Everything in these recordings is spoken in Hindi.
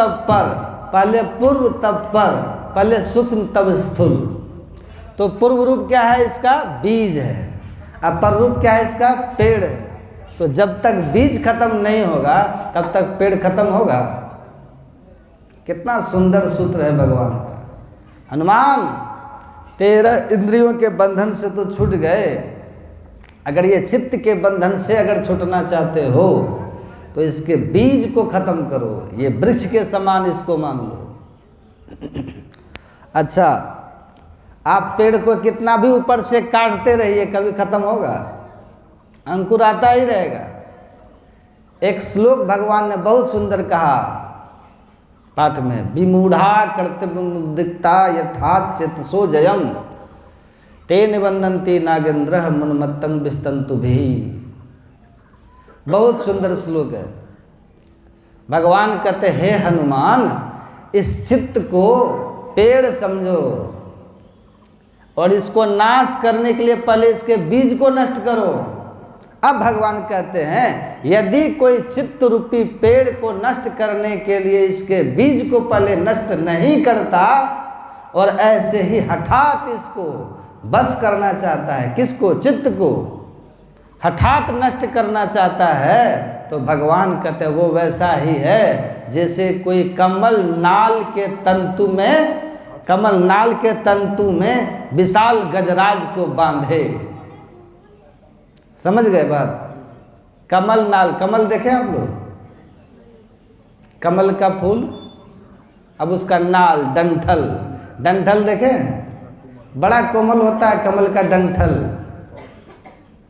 तब पर, पहले पूर्व तब पर, पहले सूक्ष्म तब स्थूल। तो पूर्व रूप क्या है इसका? बीज है। अब पर रूप क्या है इसका? पेड़ है। तो जब तक बीज खत्म नहीं होगा तब तक पेड़ खत्म होगा? कितना सुंदर सूत्र है भगवान का। हनुमान 13 इंद्रियों के बंधन से तो छूट गए, अगर ये चित्त के बंधन से अगर छूटना चाहते हो तो इसके बीज को खत्म करो, ये वृक्ष के समान इसको मान लो। अच्छा, आप पेड़ को कितना भी ऊपर से काटते रहिए कभी खत्म होगा? अंकुर आता ही रहेगा। एक श्लोक भगवान ने बहुत सुंदर कहा पाठ में, विमूढ़ा कर्तव्योद्रिक्ता यथात् चेतसो जयम ते निबंधन्ति नागेंद्र मुन्मत्तं विस्तन्तु भी। बहुत सुंदर श्लोक है। भगवान कहते हे हनुमान, इस चित्त को पेड़ समझो और इसको नाश करने के लिए पहले इसके बीज को नष्ट करो। अब भगवान कहते हैं यदि कोई चित्त रूपी पेड़ को नष्ट करने के लिए इसके बीज को पहले नष्ट नहीं करता और ऐसे ही हठात इसको बस करना चाहता है, किसको? चित्त को हठात नष्ट करना चाहता है, तो भगवान कहते हैं वो वैसा ही है जैसे कोई कमल नाल के तंतु में विशाल गजराज को बांधे। समझ गए बात? कमल नाल, कमल देखें आप लोग? कमल का फूल, अब उसका नाल, डंठल, डंठल देखें? बड़ा कोमल होता है कमल का डंठल,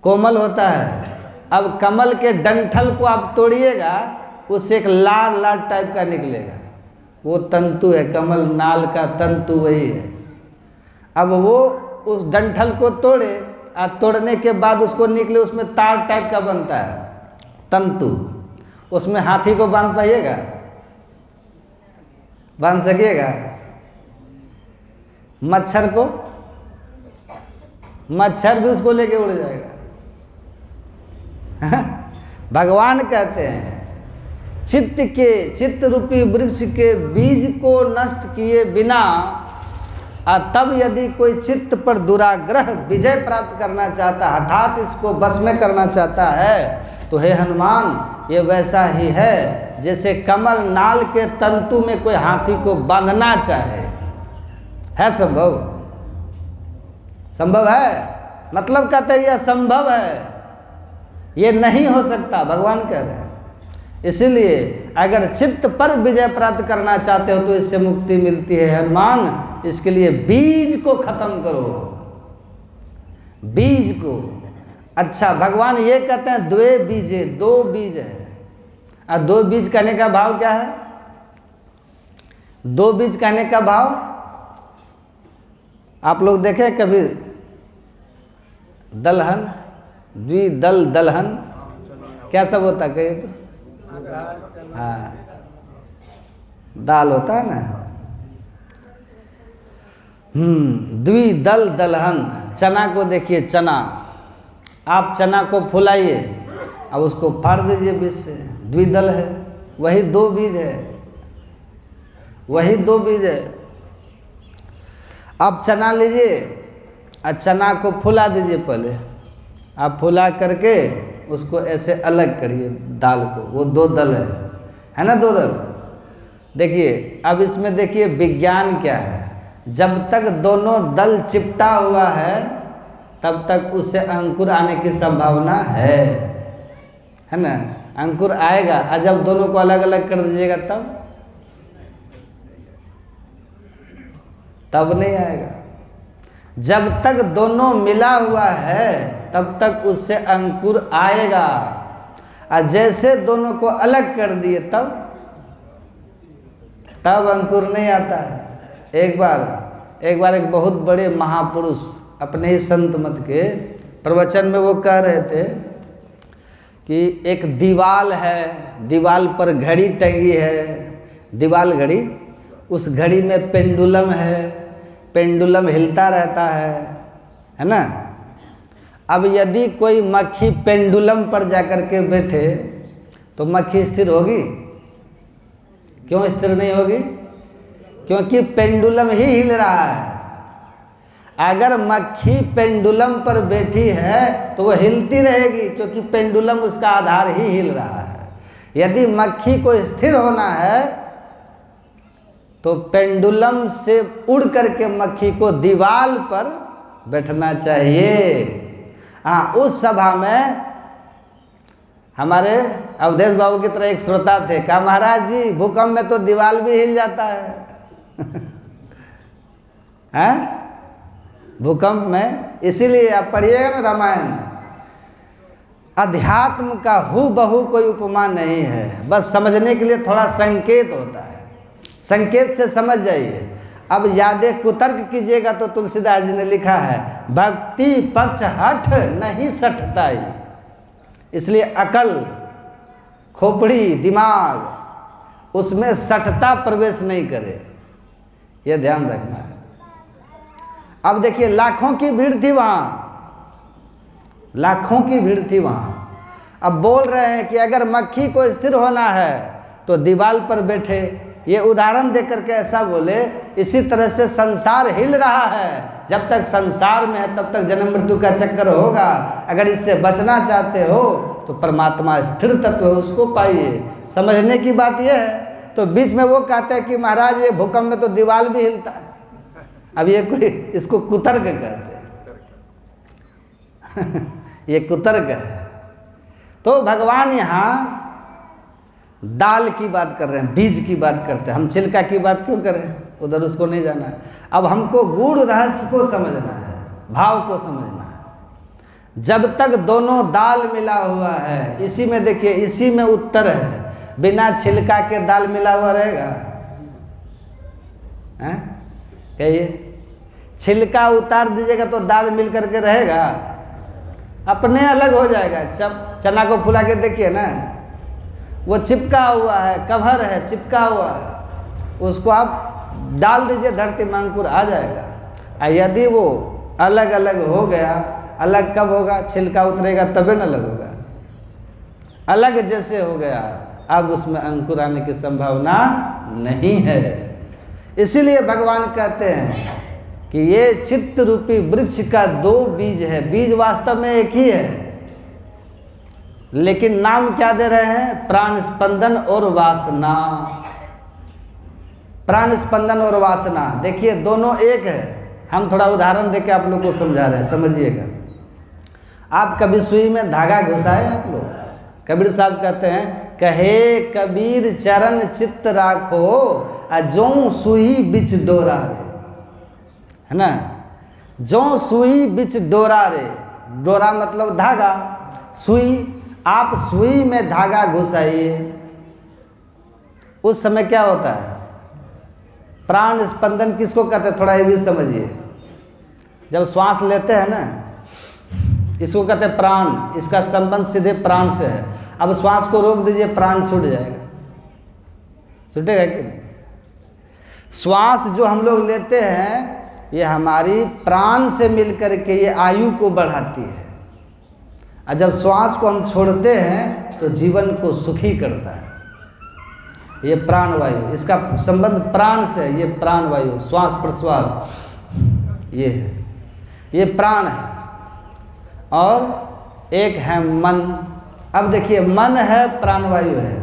कोमल होता है। अब कमल के डंठल को आप तोड़िएगा, उससे एक लाल लाल टाइप का निकलेगा, वो तंतु है, कमल नाल का तंतु वही है। अब वो उस डंठल को तोड़े और तोड़ने के बाद उसको निकले, उसमें तार टाइप का बनता है तंतु, उसमें हाथी को बांध पाइएगा? बांध सकिएगा? मच्छर को, मच्छर भी उसको लेके उड़ जाएगा। भगवान कहते हैं चित्त रूपी वृक्ष के बीज को नष्ट किए बिना तब यदि कोई चित्त पर दुराग्रह विजय प्राप्त करना चाहता, हठात इसको बस में करना चाहता है, तो हे हनुमान ये वैसा ही है जैसे कमल नाल के तंतु में कोई हाथी को बांधना चाहे। है संभव? संभव है? मतलब कहते हैं यह संभव है, ये नहीं हो सकता, भगवान कह रहे हैं। इसीलिए अगर चित्त पर विजय प्राप्त करना चाहते हो तो इससे मुक्ति मिलती है हनुमान, इसके लिए बीज को खत्म करो, बीज को। अच्छा, भगवान ये कहते हैं द्वे बीजे, दो बीज है। और दो बीज कहने का भाव क्या है? दो बीज कहने का भाव आप लोग देखें कभी? दलहन, द्विदल दलहन, क्या सब होता है कहिए तो? हाँ, दाल होता है ना। द्विदल दलहन, चना को देखिए, चना, आप चना को फुलाइए, अब उसको फाड़ दीजिए बीज से, द्विदल है, वही दो बीज है, वही दो बीज है। आप चना लीजिए और चना को फुला दीजिए, पहले आप फुला करके उसको ऐसे अलग करिए दाल को, वो दो दल है ना, दो दल। देखिए अब इसमें देखिए विज्ञान क्या है, जब तक दोनों दल चिपटा हुआ है तब तक उसे अंकुर आने की संभावना है ना, अंकुर आएगा। और जब दोनों को अलग अलग कर दीजिएगा तब नहीं आएगा। जब तक दोनों मिला हुआ है तब तक उससे अंकुर आएगा, और जैसे दोनों को अलग कर दिए तब अंकुर नहीं आता है। एक बार एक बहुत बड़े महापुरुष अपने ही संत मत के प्रवचन में वो कह रहे थे कि एक दीवाल है, दीवाल पर घड़ी टंगी है, दीवाल घड़ी, उस घड़ी में पेंडुलम है, पेंडुलम हिलता रहता है ना। अब यदि कोई मक्खी पेंडुलम पर जाकर के बैठे तो मक्खी स्थिर होगी क्यों स्थिर नहीं होगी? क्योंकि पेंडुलम ही हिल रहा है। अगर मक्खी पेंडुलम पर बैठी है तो वो हिलती रहेगी, क्योंकि पेंडुलम उसका आधार ही हिल रहा है। यदि मक्खी को स्थिर होना है तो पेंडुलम से उड़ करके मक्खी को दीवार पर बैठना चाहिए। हाँ, उस सभा में हमारे अवधेश बाबू की तरह एक श्रोता थे, कहा महाराज जी भूकंप में तो दीवार भी हिल जाता है। हैं? भूकंप में, इसीलिए आप पढ़िएगा ना रामायण, अध्यात्म का हूबहू कोई उपमा नहीं है, बस समझने के लिए थोड़ा संकेत होता है, संकेत से समझ जाइए। अब यादे कुतर्क कीजिएगा तो तुलसीदास जी ने लिखा है, भक्ति पक्ष हठ नहीं सठताई। इसलिए अकल, खोपड़ी, दिमाग, उसमें सठता प्रवेश नहीं करे, यह ध्यान रखना है। अब देखिए लाखों की भीड़ थी वहाँ, लाखों की भीड़ थी वहाँ। अब बोल रहे हैं कि अगर मक्खी को स्थिर होना है तो दीवार पर बैठे। ये उदाहरण दे करके ऐसा बोले, इसी तरह से संसार हिल रहा है। जब तक संसार में है तब तक जन्म मृत्यु का चक्कर होगा। अगर इससे बचना चाहते हो तो परमात्मा स्थिर तत्व है, उसको पाइए। समझने की बात यह है। तो बीच में वो कहते हैं कि महाराज ये भूकंप में तो दीवार भी हिलता है। अब ये कोई इसको कुतर्क कहते हैं। ये कुतर्क है। तो भगवान यहाँ दाल की बात कर रहे हैं, बीज की बात करते हैं। हम छिलका की बात क्यों करें, उधर उसको नहीं जाना है। अब हमको गूढ़ रहस्य को समझना है, भाव को समझना है। जब तक दोनों दाल मिला हुआ है, इसी में देखिए, इसी में उत्तर है। बिना छिलका के दाल मिला हुआ रहेगा? हैं? कहिए, छिलका उतार दीजिएगा तो दाल मिल करके रहेगा? अपने अलग हो जाएगा। चना को फुला के देखिए ना, वो चिपका हुआ है, कवर है, चिपका हुआ है। उसको आप डाल दीजिए धरती में, अंकुर आ जाएगा। और यदि वो अलग अलग हो गया, अलग कब होगा? छिलका उतरेगा तभी न अलग होगा। अलग जैसे हो गया, अब उसमें अंकुर आने की संभावना नहीं है। इसीलिए भगवान कहते हैं कि ये चित्त रूपी वृक्ष का दो बीज है। बीज वास्तव में एक ही है, लेकिन नाम क्या दे रहे हैं? प्राण स्पंदन और वासना। प्राण स्पंदन और वासना, देखिए दोनों एक है। हम थोड़ा उदाहरण देके आप लोग को समझा रहे हैं, समझिएगा। आप कभी सुई में धागा घुसाए? आप लोग, कबीर साहब कहते हैं, कहे कबीर चरण चित्त राखो, जो सुई बिच डोरा रे, है ना? जो सुई बिच डोरा रे, डोरा मतलब धागा, सुई। आप सुई में धागा घुसाइए, उस समय क्या होता है? प्राण स्पंदन किसको कहते हैं? थोड़ा ये भी समझिए। जब श्वास लेते हैं ना, इसको कहते हैं प्राण। इसका संबंध सीधे प्राण से है। अब श्वास को रोक दीजिए, प्राण छूट जाएगा। छूटेगा कि नहीं? श्वास जो हम लोग लेते हैं, ये हमारी प्राण से मिलकर के ये आयु को बढ़ाती है। और जब श्वास को हम छोड़ते हैं तो जीवन को सुखी करता है। ये प्राण वायु, इसका संबंध प्राण से है। ये प्राण वायु, श्वास प्रश्वास, ये है, ये प्राण है। और एक है मन। अब देखिए, मन है, प्राण वायु है।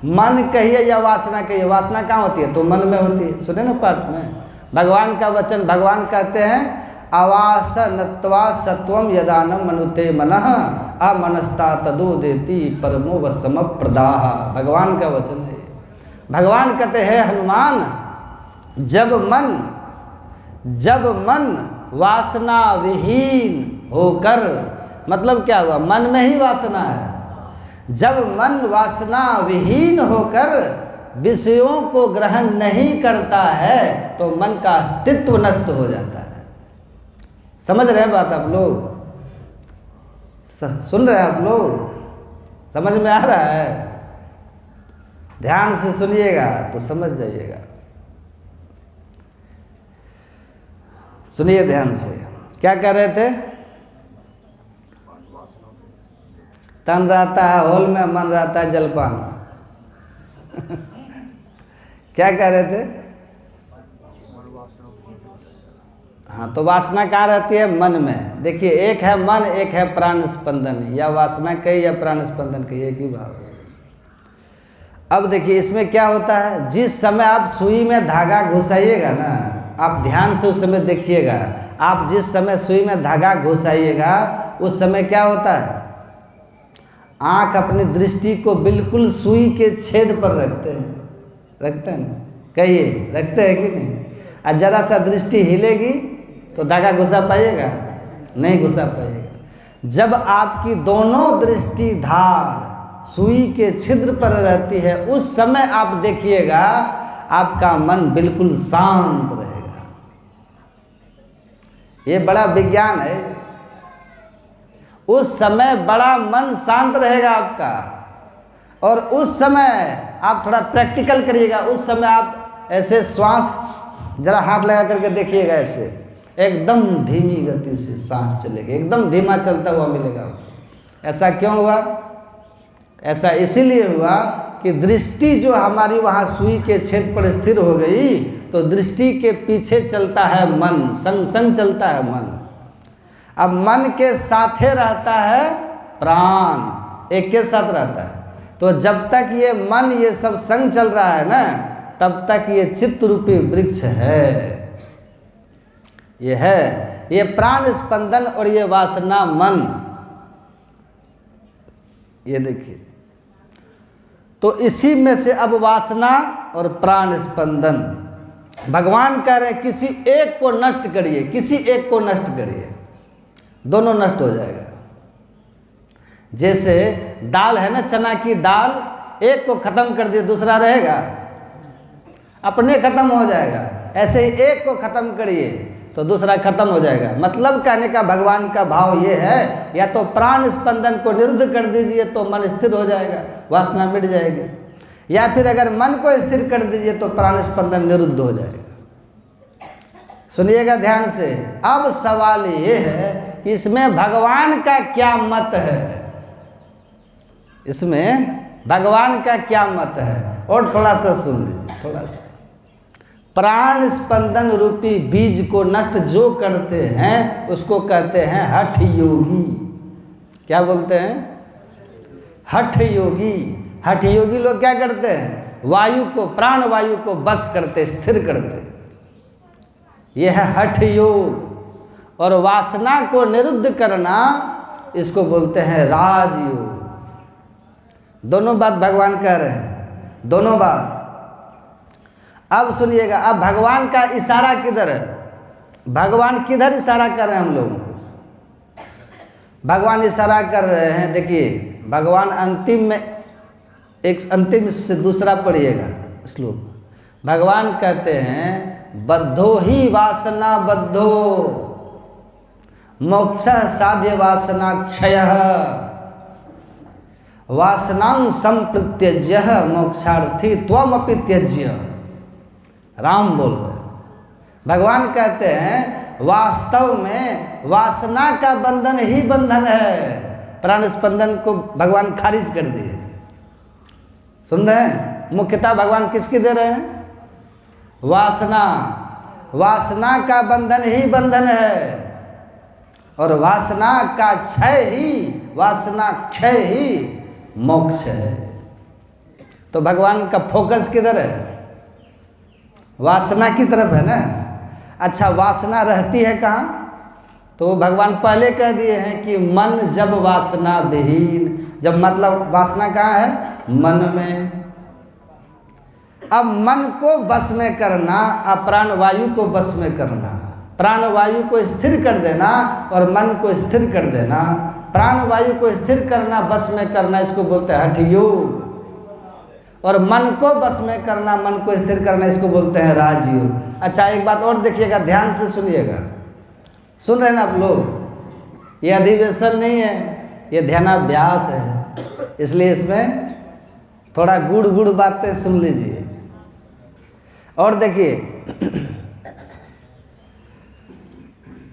मन कहिए या वासना कहिए, वासना कहाँ होती है? तो मन में होती है। सुने ना पाठ में भगवान का वचन, भगवान कहते हैं, अवासनत्वा सत्वम यदानम मनुते मनः अमनस्ता तदो देती परमो वसम प्रदाह। भगवान का वचन है। भगवान कहते हैं, हनुमान, जब मन वासना विहीन होकर, मतलब क्या हुआ? मन में ही वासना है। जब मन वासना विहीन होकर विषयों को ग्रहण नहीं करता है तो मन का अस्तित्व नष्ट हो जाता है। समझ रहे हैं बात आप लोग? सुन रहे हैं आप लोग? समझ में आ रहा है? ध्यान से सुनिएगा तो समझ जाइएगा। सुनिए ध्यान से। क्या कह रहे थे? तन रहता है हॉल में, मन रहता है जलपान। क्या कह रहे थे? हाँ, तो वासना कहाँ रहती है? मन में। देखिए, एक है मन, एक है प्राण स्पंदन, या वासना कही या प्राण स्पंदन कही, एक ही भाव। अब देखिए इसमें क्या होता है, जिस समय आप सुई में धागा घुसाइएगा ना, आप ध्यान से उस समय देखिएगा, आप जिस समय सुई में धागा घुसाइएगा उस समय क्या होता है, आँख अपनी दृष्टि को बिल्कुल सुई के छेद पर रखते हैं ना? कहिए, रखते हैं कि नहीं? और जरा सा दृष्टि हिलेगी तो धागा घुसा पाइएगा? नहीं घुसा पाइएगा। जब आपकी दोनों दृष्टि धार सुई के छिद्र पर रहती है उस समय आप देखिएगा, आपका मन बिल्कुल शांत रहेगा। ये बड़ा विज्ञान है। उस समय बड़ा मन शांत रहेगा आपका। और उस समय आप थोड़ा प्रैक्टिकल करिएगा, उस समय आप ऐसे श्वास जरा हाथ लगा करके देखिएगा, ऐसे एकदम धीमी गति से सांस चलेगी, एकदम धीमा चलता हुआ मिलेगा। ऐसा क्यों हुआ? ऐसा इसीलिए हुआ कि दृष्टि जो हमारी वहाँ सुई के छेद पर स्थिर हो गई, तो दृष्टि के पीछे चलता है मन, संग संग चलता है मन। अब मन के साथे रहता है प्राण, एक के साथ रहता है। तो जब तक ये मन ये सब संग चल रहा है ना, तब तक ये चित्त रूपी वृक्ष है, ये है, ये प्राण स्पंदन और ये वासना मन। ये देखिए, तो इसी में से अब वासना और प्राण स्पंदन, भगवान कह रहे हैं किसी एक को नष्ट करिए, किसी एक को नष्ट करिए, दोनों नष्ट हो जाएगा। जैसे दाल है ना, चना की दाल, एक को खत्म कर दिए दूसरा रहेगा? अपने खत्म हो जाएगा। ऐसे ही एक को खत्म करिए तो दूसरा खत्म हो जाएगा। मतलब कहने का भगवान का भाव ये है, या तो प्राण स्पंदन को निरुद्ध कर दीजिए तो मन स्थिर हो जाएगा, वासना मिट जाएगी, या फिर अगर मन को स्थिर कर दीजिए तो प्राण स्पंदन निरुद्ध हो जाएगा। सुनिएगा ध्यान से। अब सवाल ये है कि इसमें भगवान का क्या मत है, इसमें भगवान का क्या मत है? और थोड़ा सा सुन लीजिए, थोड़ा सा। प्राण स्पंदन रूपी बीज को नष्ट जो करते हैं उसको कहते हैं हठ योगी। क्या बोलते हैं? हठ योगी। हठ योगी लोग क्या करते हैं? वायु को, प्राण वायु को बस करते, स्थिर करते। यह है हठ योग। और वासना को निरुद्ध करना, इसको बोलते हैं राजयोग। दोनों बात भगवान कह रहे हैं, दोनों बात। अब सुनिएगा, अब भगवान का इशारा किधर है? भगवान किधर इशारा कर रहे हैं हम लोगों को? भगवान इशारा कर रहे हैं, देखिए भगवान अंतिम में, एक अंतिम से दूसरा पढ़िएगा श्लोक। भगवान कहते हैं बद्धो ही वासना बद्धो मोक्ष साध्य वासना क्षय वासनां संप्रत्यज्य मोक्षार्थी त्वमपि त्यज्य। राम बोल रहे हैं। भगवान कहते हैं वास्तव में वासना का बंधन ही बंधन है। प्राण स्पंदन को भगवान खारिज कर दिए। सुन रहे हैं? मुख्यतः भगवान किसकी दे रहे हैं? वासना। वासना का बंधन ही बंधन है, और वासना का क्षय ही, वासना क्षय ही मोक्ष है। तो भगवान का फोकस किधर है? वासना की तरफ है ना। अच्छा, वासना रहती है कहाँ? तो भगवान पहले कह दिए हैं कि मन जब वासना विहीन, जब मतलब वासना कहाँ है? मन में। अब मन को बस में करना, अब प्राण वायु को बस में करना, प्राण वायु को स्थिर कर देना और मन को स्थिर कर देना। प्राण वायु को स्थिर करना, बस में करना, इसको बोलते हैं हठ योग। और मन को बस में करना, मन को स्थिर करना, इसको बोलते हैं राजयोग। अच्छा, एक बात और देखिएगा, ध्यान से सुनिएगा। सुन रहे हैं ना आप लोग? ये अधिवेशन नहीं है, ये ध्यानाभ्यास है, इसलिए इसमें थोड़ा गुड़ गुड़ बातें सुन लीजिए। और देखिए,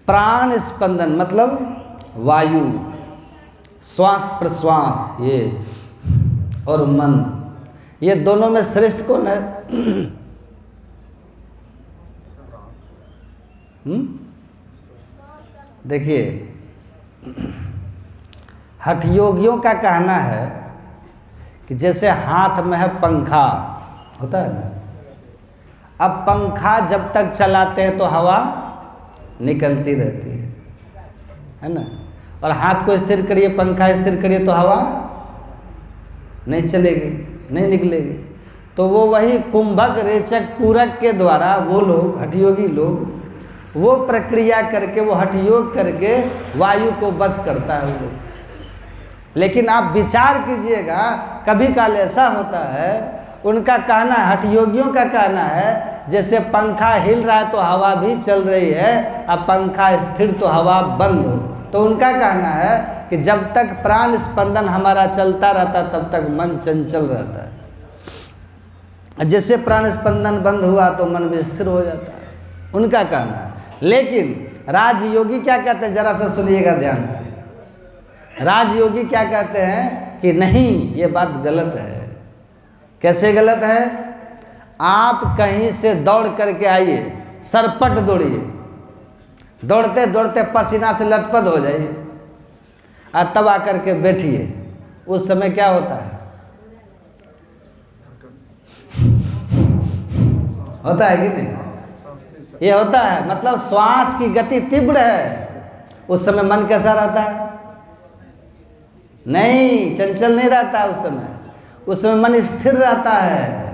प्राण स्पंदन मतलब वायु, श्वास प्रश्वास, ये और मन, ये दोनों में श्रेष्ठ कौन है? देखिए, हठ योगियों का कहना है कि जैसे हाथ में है पंखा, होता है ना, अब पंखा जब तक चलाते हैं तो हवा निकलती रहती है ना, और हाथ को स्थिर करिए, पंखा स्थिर करिए तो हवा नहीं चलेगी, नहीं निकलेगी। तो वो वही कुंभक, रेचक, पूरक के द्वारा वो लोग, हठयोगी लोग, वो प्रक्रिया करके, वो हठयोग करके वायु को बस करता है वो। लेकिन आप विचार कीजिएगा, कभी काल ऐसा होता है, उनका कहना, हठयोगियों का कहना है, जैसे पंखा हिल रहा है तो हवा भी चल रही है, अब पंखा स्थिर तो हवा बंद हो। तो उनका कहना है कि जब तक प्राण स्पंदन हमारा चलता रहता तब तक मन चंचल रहता है, जैसे प्राण स्पंदन बंद हुआ तो मन भी स्थिर हो जाता है, उनका कहना है। लेकिन राजयोगी क्या कहते हैं, जरा सा सुनिएगा ध्यान से। राजयोगी क्या कहते हैं कि नहीं, ये बात गलत है। कैसे गलत है? आप कहीं से दौड़ करके आइए, सरपट दौड़िए, दौड़ते दौड़ते पसीना से लथपथ हो जाइए और तब आकर के बैठिए, उस समय क्या होता है? होता है कि नहीं? ये होता है, मतलब श्वास की गति तीव्र है, उस समय मन कैसा रहता है? नहीं, चंचल नहीं रहता है उस समय मन स्थिर रहता है।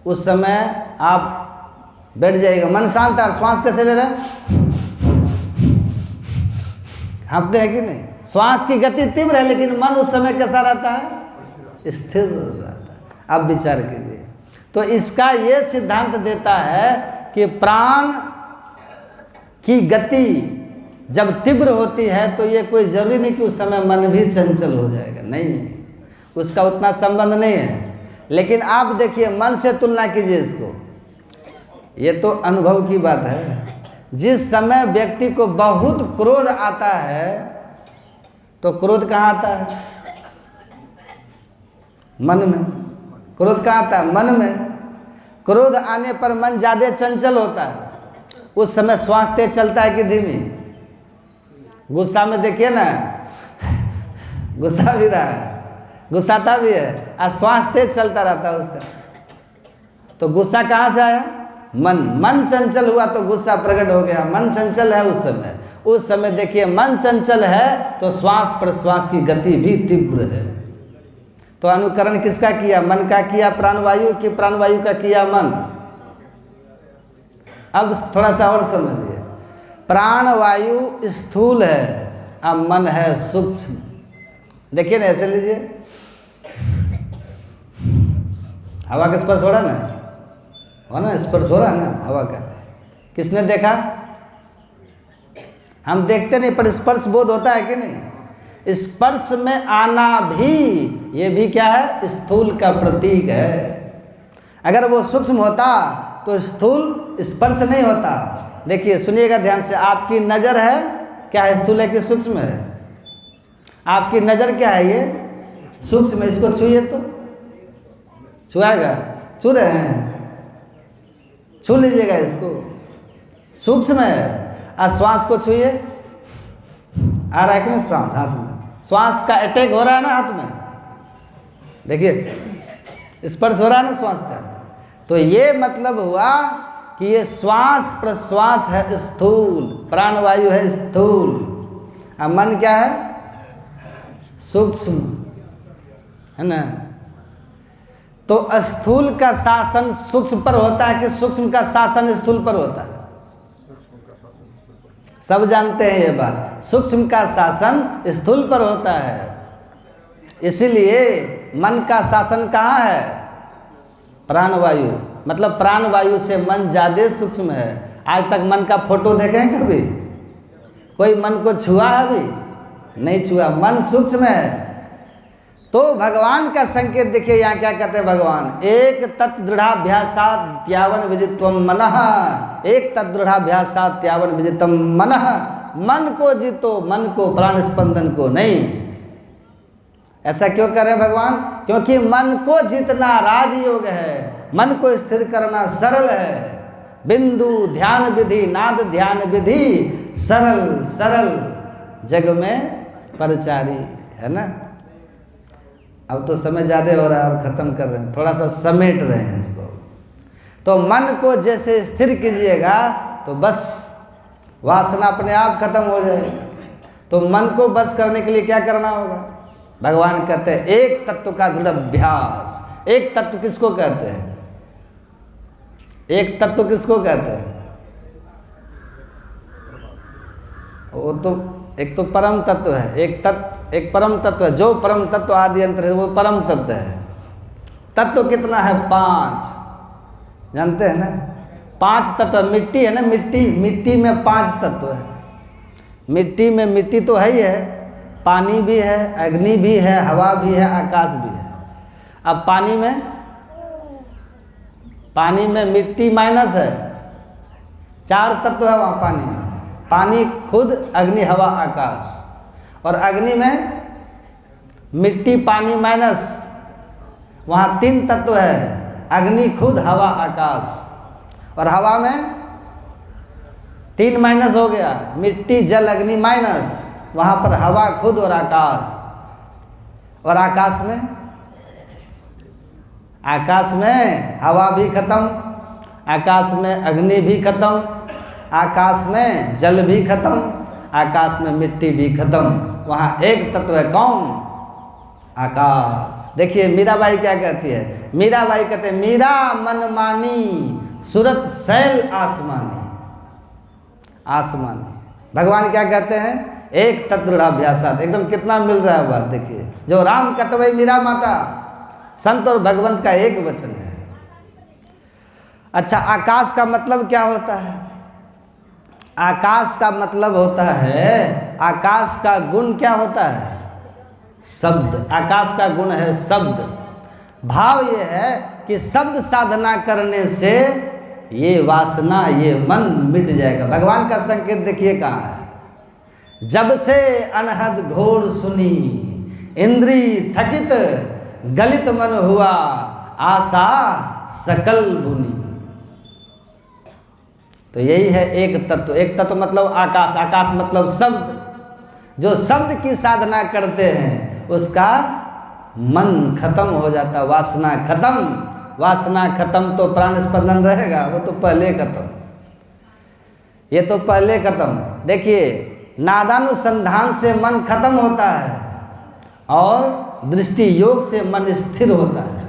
उस समय आप बैठ जाइएगा, मन शांत है, श्वास कैसे ले रहे हैं? हाँफते हैं कि नहीं? श्वास की गति तीव्र है, लेकिन मन उस समय कैसा रहता है? स्थिर रहता है। अब विचार कीजिए। तो इसका ये सिद्धांत देता है कि प्राण की गति जब तीव्र होती है तो ये कोई जरूरी नहीं कि उस समय मन भी चंचल हो जाएगा, नहीं, उसका उतना संबंध नहीं है। लेकिन आप देखिए, मन से तुलना कीजिए इसको, ये तो अनुभव की बात है। जिस समय व्यक्ति को बहुत क्रोध आता है तो क्रोध कहाँ आता है? मन में। क्रोध कहाँ आता है? मन में। क्रोध आने पर मन ज़्यादा चंचल होता है, उस समय श्वास तेज चलता है कि धीमी? गुस्सा में देखिए ना, गुस्सा भी रहा है, गुस्साता भी है और श्वास तेज चलता रहता है उसका। तो गुस्सा कहाँ से आया? मन चंचल हुआ तो गुस्सा प्रकट हो गया। मन चंचल है उस समय देखिए, मन चंचल है तो श्वास प्रश्वास की गति भी तीव्र है। तो अनुकरण किसका किया? मन का किया प्राणवायु की, प्राणवायु का किया मन? अब थोड़ा सा और समझिए, प्राणवायु स्थूल है, अब मन है सूक्ष्म। देखिए ना, ऐसे लीजिए, हवा का स्पर्श हो रहा ना, हो ना, स्पर्श हो रहा ना हवा का। किसने देखा? हम देखते नहीं, पर स्पर्श बोध होता है कि नहीं? स्पर्श में आना भी, ये भी क्या है? स्थूल का प्रतीक है। अगर वो सूक्ष्म होता तो स्थूल स्पर्श नहीं होता। देखिए, सुनिएगा ध्यान से, आपकी नज़र है, क्या है? स्थूल है कि सूक्ष्म है? आपकी नज़र क्या है? ये सूक्ष्म है। इसको छूइए तो छुआएगा? छू रहे हैं? छू लीजिएगा इसको, सूक्ष्म है। और श्वास को छूइए, आ रहा है कि नहीं श्वास हाथ में? श्वास का अटैक हो रहा है ना हाथ में, देखिए स्पर्श हो रहा है ना श्वास का। तो ये मतलब हुआ कि ये श्वास प्रश्वास है स्थूल, प्राणवायु है स्थूल, और मन क्या है? सूक्ष्म, है ना। तो स्थूल का शासन सूक्ष्म पर होता है कि सूक्ष्म का शासन स्थूल पर होता है? सब जानते हैं ये बात, सूक्ष्म का शासन स्थूल पर होता है। इसीलिए मन का शासन कहाँ है? प्राणवायु। मतलब प्राणवायु से मन ज़्यादा सूक्ष्म है। आज तक मन का फोटो देखे हैं कभी? कोई मन को छुआ है अभी? नहीं छुआ। मन सूक्ष्म है। तो भगवान का संकेत देखिए, यहाँ क्या कहते हैं भगवान? एक तद्दृढ़ाभ्यासात् त्यावन विजित्वम मनः, एक तद्दृढ़ाभ्यासात् त्यावन विजितम मनः। मन को जीतो, मन को, प्राण स्पंदन को नहीं। ऐसा क्यों कर रहे हैं भगवान? क्योंकि मन को जीतना राजयोग है, मन को स्थिर करना सरल है। बिंदु ध्यान विधि, नाद ध्यान विधि, सरल सरल जग में परचारी, है ना। अब तो समय ज़्यादा हो रहा है, अब खत्म कर रहे हैं, थोड़ा सा समेट रहे हैं इसको। तो मन को जैसे स्थिर कीजिएगा तो बस वासना अपने आप खत्म हो जाएगी। तो मन को बस करने के लिए क्या करना होगा? भगवान कहते हैं एक तत्व का दृढ़ अभ्यास। एक तत्व किसको कहते हैं? एक तत्व किसको कहते हैं? वो तो एक तो परम तत्व है, एक परम तत्व है, जो परम तत्व आदि अंतर है वो परम तत्व है। तत्व कितना है? 5, जानते हैं ना? 5 तत्व। मिट्टी है ना, मिट्टी में 5 तत्व है। मिट्टी में मिट्टी तो है ही है, पानी भी है, अग्नि भी है, हवा भी है, आकाश भी है। अब पानी में मिट्टी माइनस है, 4 तत्व है वहाँ पानी में। पानी खुद, अग्नि, हवा, आकाश। और अग्नि में मिट्टी पानी माइनस, वहाँ 3 तत्व है, अग्नि खुद, हवा, आकाश। और हवा में 3 माइनस हो गया, मिट्टी जल अग्नि माइनस, वहाँ पर हवा खुद और आकाश। और आकाश में हवा भी खत्म, आकाश में अग्नि भी खत्म, आकाश में जल भी खत्म, आकाश में मिट्टी भी खत्म। वहाँ एक तत्व है, कौन? आकाश। देखिए मीराबाई क्या कहती है? मीराबाई कहते हैं मीरा मन मानी सूरत शैल आसमानी। भगवान क्या कहते हैं? एक तत्वअभ्यासात। एकदम कितना मिल रहा है बात, देखिए। जो राम कतवई मीरा माता, संत और भगवंत का एक वचन है। अच्छा, आकाश का मतलब क्या होता है? आकाश का मतलब होता है, आकाश का गुण क्या होता है? शब्द। आकाश का गुण है शब्द। भाव ये है कि शब्द साधना करने से ये वासना, ये मन मिट जाएगा। भगवान का संकेत देखिए कहाँ है? जब से अनहद घोर सुनी, इंद्री थकित गलित मन हुआ, आशा सकल भुनी। तो यही है एक तत्व। एक तत्व मतलब आकाश, आकाश मतलब शब्द। जो शब्द की साधना करते हैं उसका मन खत्म हो जाता, वासना खत्म। वासना खत्म तो प्राण स्पंदन रहेगा, वो तो पहले खत्म। ये तो पहले खत्म। देखिए, नादानुसंधान से मन खत्म होता है और दृष्टि योग से मन स्थिर होता है।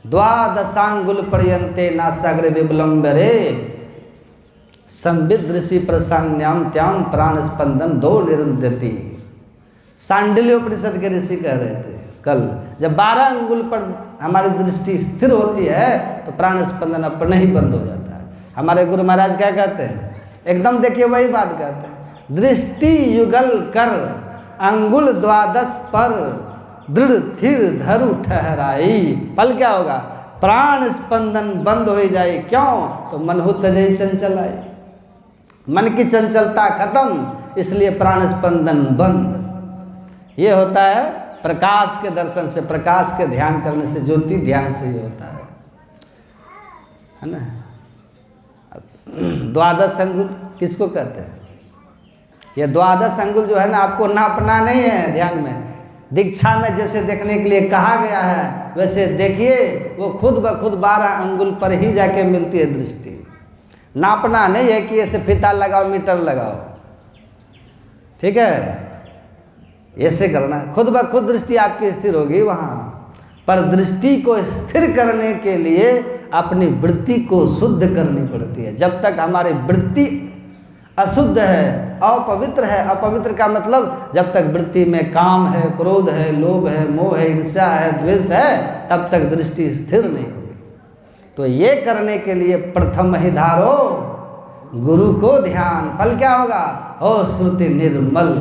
द्वादशांगुल पर्यंते नासाग्रे विबलंबरे संविद ऋषि प्रसंज्ञाम त्याम प्राण स्पंदन 2 निरुंधति। सांडिल्य उपनिषद के ऋषि कह रहे थे कल, जब 12 अंगुल पर हमारी दृष्टि स्थिर होती है तो प्राण स्पंदन अपने ही बंद हो जाता है। हमारे गुरु महाराज क्या कहते हैं? एकदम देखिए वही बात कहते हैं, दृष्टि युगल कर अंगुल 12 पर दृढ़ थिर धरु ठहराई। पल क्या होगा? प्राण स्पंदन बंद हो जाए। क्यों? तो मन हो तजय चंचल आई, मन की चंचलता खत्म, इसलिए प्राण स्पंदन बंद। ये होता है प्रकाश के दर्शन से, प्रकाश के ध्यान करने से, ज्योति ध्यान से ही होता है ना। 12 अंगुल किसको कहते हैं? ये 12 अंगुल जो है ना, आपको नापना नहीं है ध्यान में। दीक्षा में जैसे देखने के लिए कहा गया है वैसे देखिए, वो खुद ब खुद 12 अंगुल पर ही जाके मिलती है दृष्टि। नापना नहीं है कि ऐसे फीता लगाओ, मीटर लगाओ, ठीक है? ऐसे करना, खुद ब खुद दृष्टि आपकी स्थिर होगी वहाँ। पर दृष्टि को स्थिर करने के लिए अपनी वृत्ति को शुद्ध करनी पड़ती है। जब तक हमारी वृत्ति अशुद्ध है, अपवित्र है, अपवित्र का मतलब जब तक वृत्ति में काम है, क्रोध है, लोभ है, मोह है, ईर्ष्या है, द्वेष है, तब तक दृष्टि स्थिर नहीं होगी। तो ये करने के लिए प्रथम ही धारो गुरु को ध्यान। फल क्या होगा? हो श्रुति निर्मल,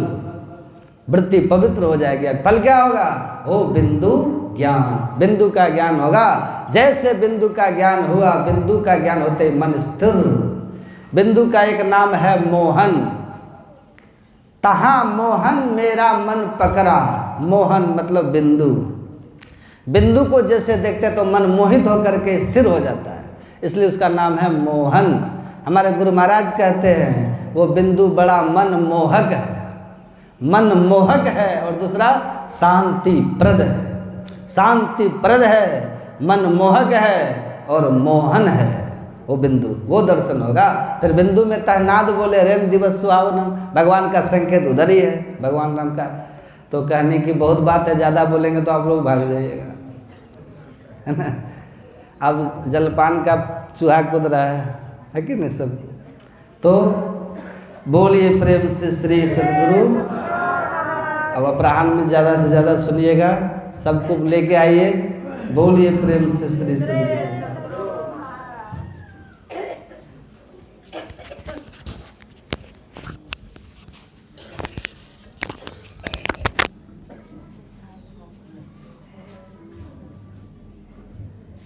वृत्ति पवित्र हो जाएगी। फल क्या होगा? हो बिंदु ज्ञान, बिंदु का ज्ञान होगा। जैसे बिंदु का ज्ञान हुआ, बिंदु का ज्ञान होते मन स्थिर। बिंदु का एक नाम है मोहन। तहाँ मोहन मेरा मन पकड़ा। मोहन मतलब बिंदु। बिंदु को जैसे देखते तो मन मोहित होकर के स्थिर हो जाता है। इसलिए उसका नाम है मोहन। हमारे गुरु महाराज कहते हैं वो बिंदु बड़ा मन मोहक है, मन मोहक है, और दूसरा शांति प्रद है, शांति प्रद है, मन मोहक है और मोहन है वो बिंदु, वो दर्शन होगा। फिर बिंदु में तहनाद बोले रेन दिवस सुहावना, भगवान का संकेत उधर ही है, भगवान राम का। तो कहने की बहुत बात है, ज़्यादा बोलेंगे तो आप लोग भाग जाइएगा, है ना। अब जलपान का चूहा कूद रहा है कि नहीं सब। तो बोलिए प्रेम से श्री सद्गुरु। अब अपराह्न में ज़्यादा से ज़्यादा सुनिएगा, सबको लेके आइए, बोलिए प्रेम से श्री सद्गुरु।